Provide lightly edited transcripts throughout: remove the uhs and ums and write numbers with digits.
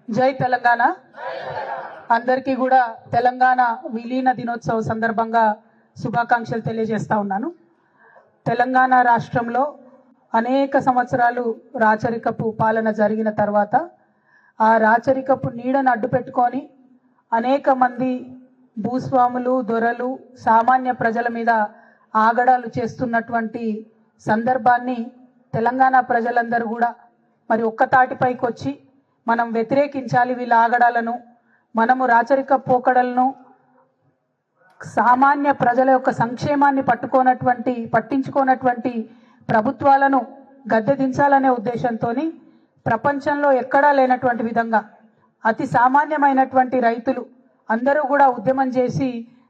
జై తెలంగాణ. అందరికీ కూడా తెలంగాణ విలీన దినోత్సవం సందర్భంగా శుభాకాంక్షలు తెలియజేస్తా ఉన్నాను. తెలంగాణ రాష్ట్రంలో అనేక సంవత్సరాలు రాచరికపు పాలన జరిగిన తర్వాత ఆ రాచరికపు నీడను అడ్డు పెట్టుకొని అనేక మంది భూస్వాములు, దొరలు, సామాన్య ప్రజల మీద ఆగడాలు చేస్తున్నటువంటి సందర్భాన్ని తెలంగాణ ప్రజలందరూ కూడా మరి ఒక్కతాటిపైకి వచ్చి మనం వ్యతిరేకించాలి. వీళ్ళ ఆగడాలను, మనము రాచరిక పోకడలను, సామాన్య ప్రజల యొక్క సంక్షేమాన్ని పట్టించుకోనటువంటి ప్రభుత్వాలను గద్దె దించాలనే ఉద్దేశంతో ప్రపంచంలో ఎక్కడా లేనటువంటి విధంగా అతి సామాన్యమైనటువంటి రైతులు అందరూ కూడా ఉద్యమం చేసి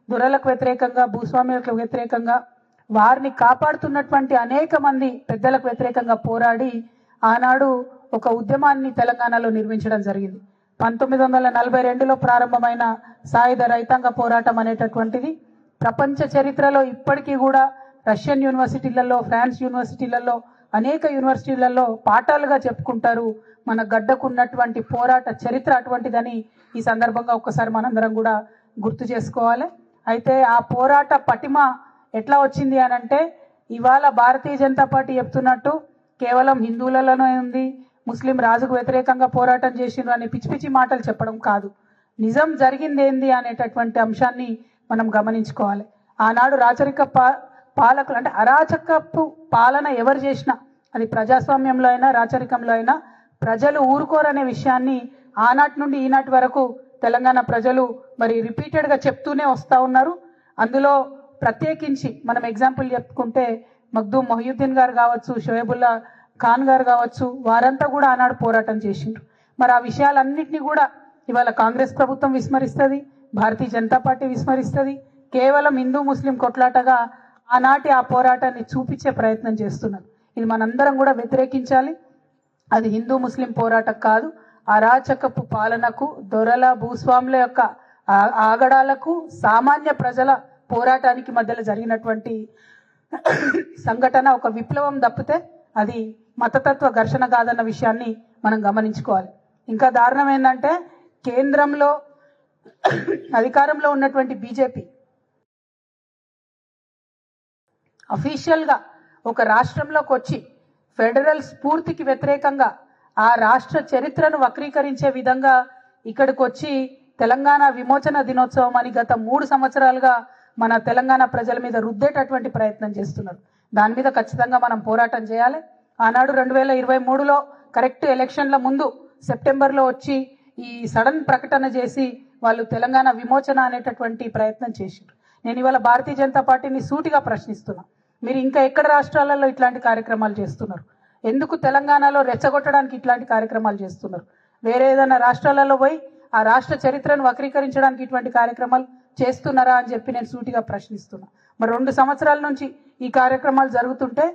దొరలకు వ్యతిరేకంగా, భూస్వామ్యులకు వ్యతిరేకంగా, వారిని కాపాడుతున్నటువంటి అనేక మంది పెద్దలకు వ్యతిరేకంగా పోరాడి ఆనాడు ఒక ఉద్యమాన్ని తెలంగాణలో నిర్మించడం జరిగింది. 1942లో ప్రారంభమైన సాయుధ రైతాంగ పోరాటం అనేటటువంటిది ప్రపంచ చరిత్రలో ఇప్పటికీ కూడా రష్యన్ యూనివర్సిటీలలో, ఫ్రాన్స్ యూనివర్సిటీలలో, అనేక యూనివర్సిటీలలో పాఠాలుగా చెప్పుకుంటారు. మన గడ్డకున్నటువంటి పోరాట చరిత్ర అటువంటిదని ఈ సందర్భంగా ఒక్కసారి మనందరం కూడా గుర్తు చేసుకోవాలి. అయితే ఆ పోరాట పటిమ ఎట్లా వచ్చింది అని అంటే, ఇవాళ భారతీయ జనతా పార్టీ చెప్తున్నట్టు కేవలం హిందువులలోనే ఉంది, ముస్లిం రాజుకు వ్యతిరేకంగా పోరాటం చేసిండ్రు అని పిచ్చి పిచ్చి మాటలు చెప్పడం కాదు. నిజం జరిగింది ఏంది అనేటటువంటి అంశాన్ని మనం గమనించుకోవాలి. ఆనాడు రాచరిక పాలకులు అంటే అరాచకపు పాలన ఎవరు చేసినా, అది ప్రజాస్వామ్యంలో అయినా రాచరికంలో అయినా, ప్రజలు ఊరుకోరనే విషయాన్ని ఆనాటి నుండి ఈనాటి వరకు తెలంగాణ ప్రజలు మరి రిపీటెడ్గా చెప్తూనే వస్తూ ఉన్నారు. అందులో ప్రత్యేకించి మనం ఎగ్జాంపుల్ చెప్పుకుంటే మగ్దూమ్ మొహియుద్దీన్ గారు కావచ్చు, షోయబుల్లా ఖాన్ గారు కావచ్చు, వారంతా కూడా ఆనాడు పోరాటం చేసిండ్రు. మరి ఆ విషయాలన్నింటినీ కూడా ఇవాళ కాంగ్రెస్ ప్రభుత్వం విస్మరిస్తుంది, భారతీయ జనతా పార్టీ విస్మరిస్తుంది. కేవలం హిందూ ముస్లిం కొట్లాటగా ఆనాటి ఆ పోరాటాన్ని చూపించే ప్రయత్నం చేస్తున్నారు. ఇది మనందరం కూడా వ్యతిరేకించాలి. అది హిందూ ముస్లిం పోరాటం కాదు, అరాచకపు పాలనకు, దొరల భూస్వాముల యొక్క ఆగడాలకు, సామాన్య ప్రజల పోరాటానికి మధ్యలో జరిగినటువంటి సంఘటన ఒక విప్లవం తప్పితే అది మతతత్వ ఘర్షణ కాదన్న విషయాన్ని మనం గమనించుకోవాలి. ఇంకా దారుణం ఏంటంటే, కేంద్రంలో అధికారంలో ఉన్నటువంటి బీజేపీ అఫీషియల్గా ఒక రాష్ట్రంలోకి వచ్చి ఫెడరల్ స్ఫూర్తికి వ్యతిరేకంగా ఆ రాష్ట్ర చరిత్రను వక్రీకరించే విధంగా ఇక్కడికి వచ్చి తెలంగాణ విమోచన దినోత్సవం అని గత 3 సంవత్సరాలుగా మన తెలంగాణ ప్రజల మీద రుద్దేటటువంటి ప్రయత్నం చేస్తున్నారు. దాని మీద ఖచ్చితంగా మనం పోరాటం చేయాలి. ఆనాడు 2023లో కరెక్ట్ ఎలక్షన్ల ముందు సెప్టెంబర్లో వచ్చి ఈ సడన్ ప్రకటన చేసి వాళ్ళు తెలంగాణ విమోచన అనేటటువంటి ప్రయత్నం చేసిండ్రు. నేను ఇవాళ భారతీయ జనతా పార్టీని సూటిగా ప్రశ్నిస్తున్నా, మీరు ఇంకా ఎక్కడ రాష్ట్రాలలో ఇట్లాంటి కార్యక్రమాలు చేస్తున్నారు? ఎందుకు తెలంగాణలో రెచ్చగొట్టడానికి ఇట్లాంటి కార్యక్రమాలు చేస్తున్నారు? వేరే ఏదైనా రాష్ట్రాలలో పోయి ఆ రాష్ట్ర చరిత్రను వక్రీకరించడానికి ఇటువంటి కార్యక్రమాలు చేస్తున్నారా అని చెప్పి నేను సూటిగా ప్రశ్నిస్తున్నా. మరి 2 సంవత్సరాల నుంచి ఈ కార్యక్రమాలు జరుగుతుంటే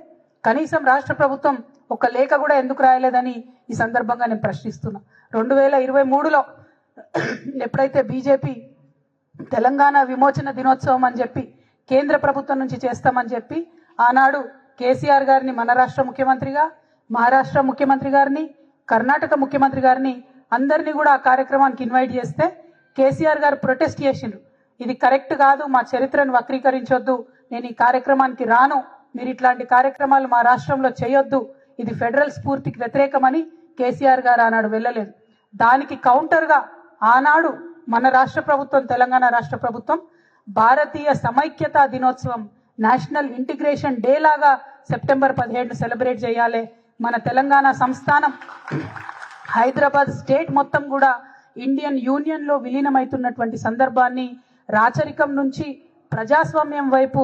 కనీసం రాష్ట్ర ప్రభుత్వం ఒక లేఖ కూడా ఎందుకు రాయలేదని ఈ సందర్భంగా నేను ప్రశ్నిస్తున్నా. 2023లో ఎప్పుడైతే బీజేపీ తెలంగాణ విమోచన దినోత్సవం అని చెప్పి కేంద్ర ప్రభుత్వం నుంచి చేస్తామని చెప్పి ఆనాడు కేసీఆర్ గారిని మన రాష్ట్ర ముఖ్యమంత్రిగా, మహారాష్ట్ర ముఖ్యమంత్రి గారిని, కర్ణాటక ముఖ్యమంత్రి గారిని అందరినీ కూడా ఆ కార్యక్రమానికి ఇన్వైట్ చేస్తే కేసీఆర్ గారు ప్రొటెస్ట్ చేసిండ్రు. ఇది కరెక్ట్ కాదు, మా చరిత్రను వక్రీకరించొద్దు, నేను ఈ కార్యక్రమానికి రాను, మీరు ఇట్లాంటి కార్యక్రమాలు మా రాష్ట్రంలో చేయొద్దు, ఇది ఫెడరల్ స్ఫూర్తికి వ్యతిరేకమని కేసీఆర్ గారు ఆనాడు వెళ్ళలేదు. దానికి కౌంటర్గా ఆనాడు మన రాష్ట్ర ప్రభుత్వం, తెలంగాణ రాష్ట్ర ప్రభుత్వం భారతీయ సమైక్యతా దినోత్సవం, నేషనల్ ఇంటిగ్రేషన్ డే లాగా సెప్టెంబర్ 17 సెలబ్రేట్ చేయాలి. మన తెలంగాణ సంస్థానం, హైదరాబాద్ స్టేట్ మొత్తం కూడా ఇండియన్ యూనియన్లో విలీనమవుతున్నటువంటి సందర్భాన్ని రాచరికం నుంచి ప్రజాస్వామ్యం వైపు,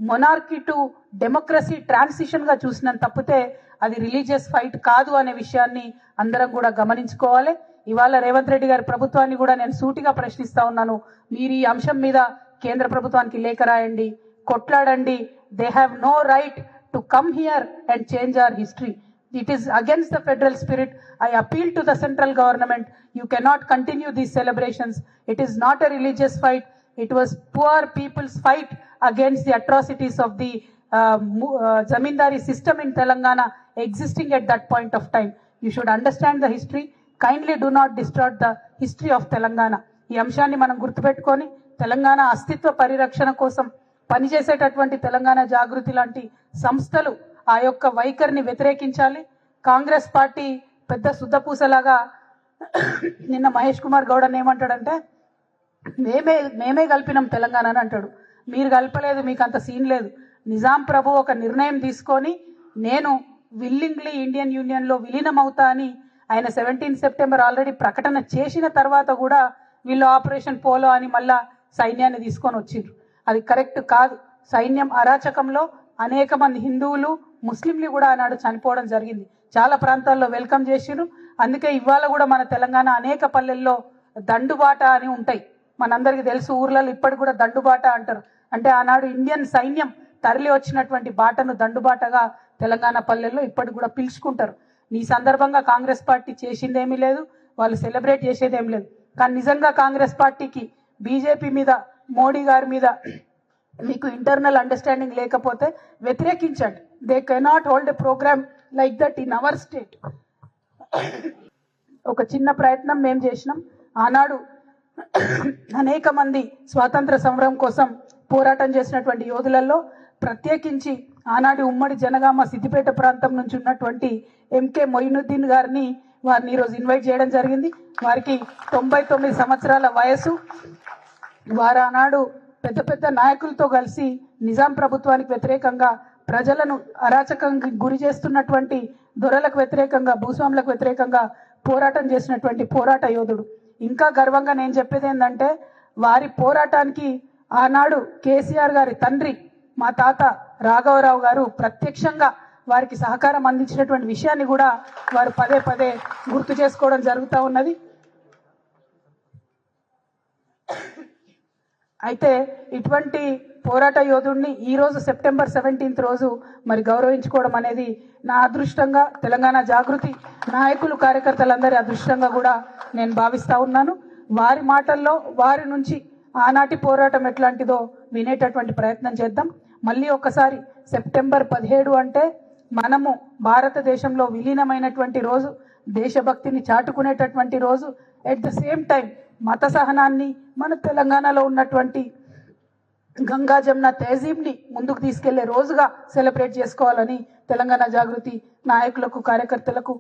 మొనార్కీ టు డెమోక్రసీ ట్రాన్సిషన్గా చూసినంత తప్పితే అది రిలీజియస్ ఫైట్ కాదు అనే విషయాన్ని అందరం కూడా గమనించుకోవాలి. ఇవాళ రేవంత్ రెడ్డి గారి ప్రభుత్వాన్ని కూడా నేను సూటిగా ప్రశ్నిస్తా ఉన్నాను, మీరు ఈ అంశం మీద కేంద్ర ప్రభుత్వానికి లేఖ రాయండి, కొట్లాడండి. They have no right to come here and change our history. It is against the federal spirit. I appeal to the central government. You cannot continue these celebrations. It is not a religious fight. It was poor people's fight against the atrocities of the zamindari system in Telangana existing at that point of time. You should understand the history. Kindly do not distort the history of Telangana. ఈ అంశాన్ని మనం గుర్తుపెట్టుకొని తెలంగాణ అస్తిత్వ పరిరక్షణ కోసం పనిచేసేటటువంటి తెలంగాణ జాగృతి లాంటి సంస్థలు ఆ యొక్క వైఖరిని వ్యతిరేకించాలి. కాంగ్రెస్ పార్టీ పెద్ద శుద్ధపూసలాగా నిన్న మహేష్ కుమార్ గౌడ్ అని ఏమంటాడంటే మేమే కలిపినాం తెలంగాణ అని అంటాడు. మీరు కలపలేదు, మీకు అంత సీన్ లేదు. నిజాం ప్రభు ఒక నిర్ణయం తీసుకొని నేను విల్లింగ్లీ ఇండియన్ యూనియన్లో విలీనం అవుతా అని ఆయన 17 సెప్టెంబర్ ఆల్రెడీ ప్రకటన చేసిన తర్వాత కూడా వీళ్ళు ఆపరేషన్ పోలో అని మళ్ళా సైన్యాన్ని తీసుకొని వచ్చిండ్రు. అది కరెక్ట్ కాదు. సైన్యం అరాచకంలో అనేక మంది హిందువులు ముస్లింలు కూడా ఆనాడు చనిపోవడం జరిగింది. చాలా ప్రాంతాల్లో వెల్కమ్ చేసిరు. అందుకే ఇవాళ కూడా మన తెలంగాణ అనేక పల్లెల్లో దండుబాట అని ఉంటాయి. మనందరికీ తెలుసు, ఊర్లలో ఇప్పటికి కూడా దండుబాట అంటారు. అంటే ఆనాడు ఇండియన్ సైన్యం తరలి వచ్చినటువంటి బాటను దండుబాటగా తెలంగాణ పల్లెల్లో ఇప్పటికి కూడా పిలుచుకుంటారు. ఈ సందర్భంగా కాంగ్రెస్ పార్టీ చేసిందేమీ లేదు, వాళ్ళు సెలబ్రేట్ చేసేదేం లేదు. కానీ నిజంగా కాంగ్రెస్ పార్టీకి బీజేపీ మీద, మోడీ గారి మీద మీకు ఇంటర్నల్ అండర్స్టాండింగ్ లేకపోతే వ్యతిరేకించండి. They cannot hold a program like that in our state. ఒక చిన్న ప్రయత్నం మేము చేసినాం. ఆనాడు అనేక మంది స్వాతంత్ర సమరం కోసం పోరాటం చేసినటువంటి యోధులలో ప్రత్యేకించి ఆనాటి ఉమ్మడి జనగామ సిద్దిపేట ప్రాంతం నుంచి ఉన్నటువంటి ఎంకే మొయినుద్దీన్ గారిని ఈరోజు ఇన్వైట్ చేయడం జరిగింది. వారికి 99 సంవత్సరాల వయసు. వారు ఆనాడు పెద్ద పెద్ద నాయకులతో కలిసి నిజాం ప్రభుత్వానికి వ్యతిరేకంగా, ప్రజలను అరాచకంగా గురి చేస్తున్నటువంటి దొరలకు వ్యతిరేకంగా, భూస్వాములకు వ్యతిరేకంగా పోరాటం చేసినటువంటి పోరాట యోధుడు. ఇంకా గర్వంగా నేను చెప్పేది ఏంటంటే వారి పోరాటానికి ఆనాడు కేసీఆర్ గారి తండ్రి మా తాత రాఘవరావు గారు ప్రత్యక్షంగా వారికి సహకారం అందించినటువంటి విషయాన్ని కూడా వారు పదే పదే గుర్తు చేసుకోవడం జరుగుతూ ఉన్నది. అయితే ఇటువంటి పోరాట యోధుడిని ఈరోజు సెప్టెంబర్ 17 రోజు మరి గౌరవించుకోవడం అనేది నా అదృష్టంగా, తెలంగాణ జాగృతి నాయకులు కార్యకర్తలందరి అదృష్టంగా కూడా నేను భావిస్తూ ఉన్నాను. వారి మాటల్లో వారి నుంచి ఆనాటి పోరాటం ఎట్లాంటిదో వినేటటువంటి ప్రయత్నం చేద్దాం. మళ్ళీ ఒకసారి సెప్టెంబర్ 17 అంటే మనము భారతదేశంలో విలీనమైనటువంటి రోజు, దేశభక్తిని చాటుకునేటటువంటి రోజు. ఎట్ ద సేమ్ టైం మత సహనాన్ని, మన తెలంగాణలో ఉన్నటువంటి గంగా జమున తహజీబ్ని ముందుకు తీసుకెళ్లే రోజుగా సెలబ్రేట్ చేసుకోవాలని తెలంగాణ జాగృతి నాయకులకు, కార్యకర్తలకు